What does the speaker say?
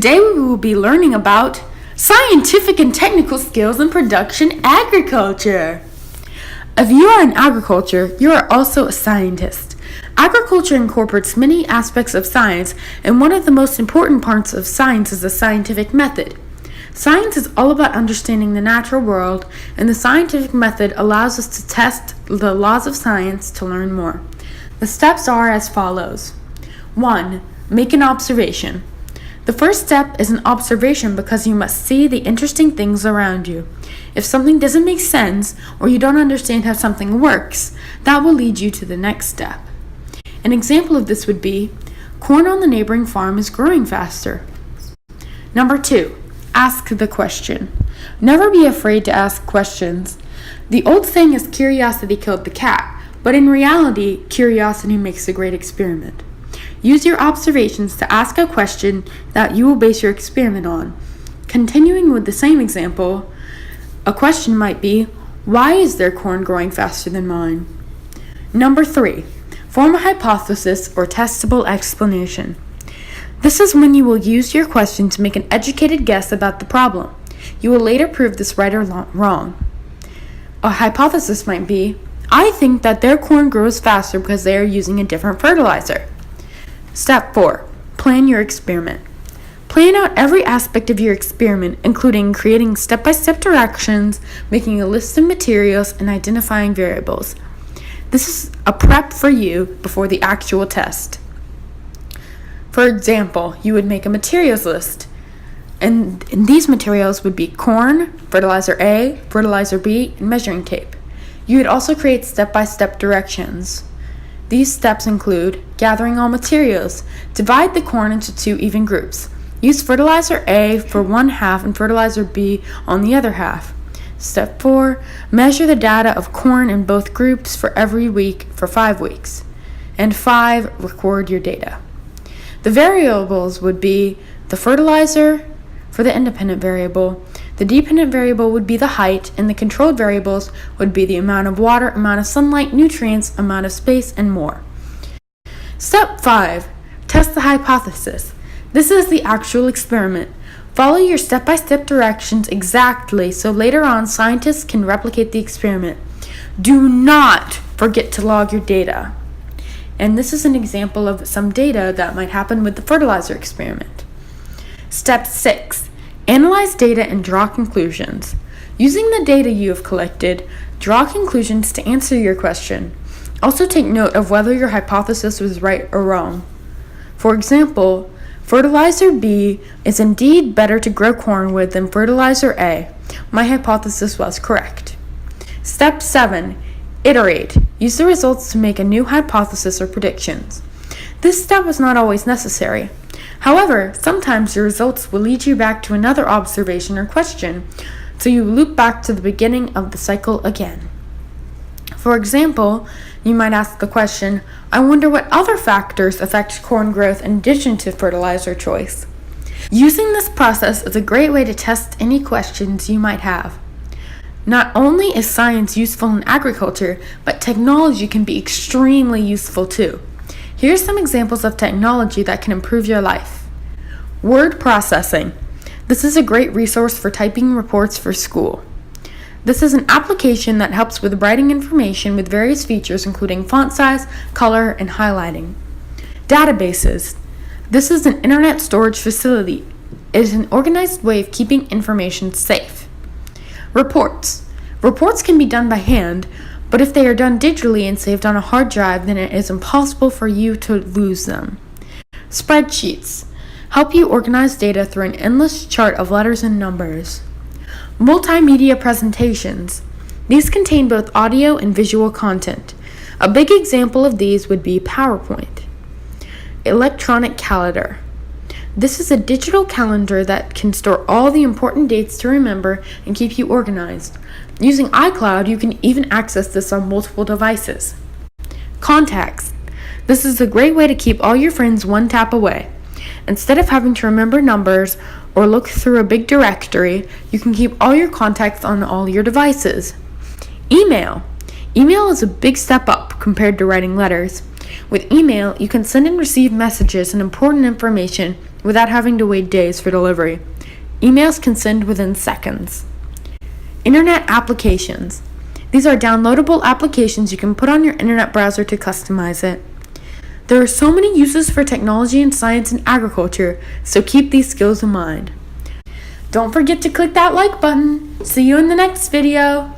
Today we will be learning about scientific and technical skills in production agriculture. If you are in agriculture, you are also a scientist. Agriculture incorporates many aspects of science, and one of the most important parts of science is the scientific method. Science is all about understanding the natural world, and the scientific method allows us to test the laws of science to learn more. The steps are as follows. 1. Make an observation. The first step is an observation because you must see the interesting things around you. If something doesn't make sense or you don't understand how something works, that will lead you to the next step. An example of this would be, corn on the neighboring farm is growing faster. Number 2, ask the question. Never be afraid to ask questions. The old saying is curiosity killed the cat, but in reality, curiosity makes a great experiment. Use your observations to ask a question that you will base your experiment on. Continuing with the same example, a question might be, why is their corn growing faster than mine? Number 3, form a hypothesis or testable explanation. This is when you will use your question to make an educated guess about the problem. You will later prove this right or wrong. A hypothesis might be, I think that their corn grows faster because they are using a different fertilizer. Step 4. Plan your experiment. Plan out every aspect of your experiment, including creating step-by-step directions, making a list of materials, and identifying variables. This is a prep for you before the actual test. For example, you would make a materials list, and these materials would be corn, fertilizer A, fertilizer B, and measuring tape. You would also create step-by-step directions. These steps include gathering all materials. Divide the corn into 2 even groups. Use fertilizer A for one half and fertilizer B on the other half. Step 4. Measure the data of corn in both groups for every week for 5 weeks. And 5. Record your data. The variables would be the fertilizer for the independent variable. The dependent variable would be the height, and the controlled variables would be the amount of water, amount of sunlight, nutrients, amount of space, and more. Step 5. Test the hypothesis. This is the actual experiment. Follow your step-by-step directions exactly so later on scientists can replicate the experiment. Do not forget to log your data. And this is an example of some data that might happen with the fertilizer experiment. Step 6. Analyze data and draw conclusions. Using the data you have collected, draw conclusions to answer your question. Also take note of whether your hypothesis was right or wrong. For example, fertilizer B is indeed better to grow corn with than fertilizer A. My hypothesis was correct. Step 7. Iterate. Use the results to make a new hypothesis or predictions. This step is not always necessary. However, sometimes your results will lead you back to another observation or question, so you loop back to the beginning of the cycle again. For example, you might ask the question, I wonder what other factors affect corn growth in addition to fertilizer choice. Using this process is a great way to test any questions you might have. Not only is science useful in agriculture, but technology can be extremely useful too. Here are some examples of technology that can improve your life. Word processing. This is a great resource for typing reports for school. This is an application that helps with writing information with various features including font size, color, and highlighting. Databases. This is an internet storage facility. It is an organized way of keeping information safe. Reports. Reports can be done by hand, but if they are done digitally and saved on a hard drive, then it is impossible for you to lose them. Spreadsheets help you organize data through an endless chart of letters and numbers. Multimedia presentations. These contain both audio and visual content. A big example of these would be PowerPoint. Electronic calendar. This is a digital calendar that can store all the important dates to remember and keep you organized. Using iCloud, you can even access this on multiple devices. Contacts. This is a great way to keep all your friends one tap away. Instead of having to remember numbers or look through a big directory, you can keep all your contacts on all your devices. Email. Email is a big step up compared to writing letters. With email, you can send and receive messages and important information without having to wait days for delivery. Emails can send within seconds. Internet applications. These are downloadable applications you can put on your internet browser to customize it. There are so many uses for technology and science in agriculture, so keep these skills in mind. Don't forget to click that like button. See you in the next video.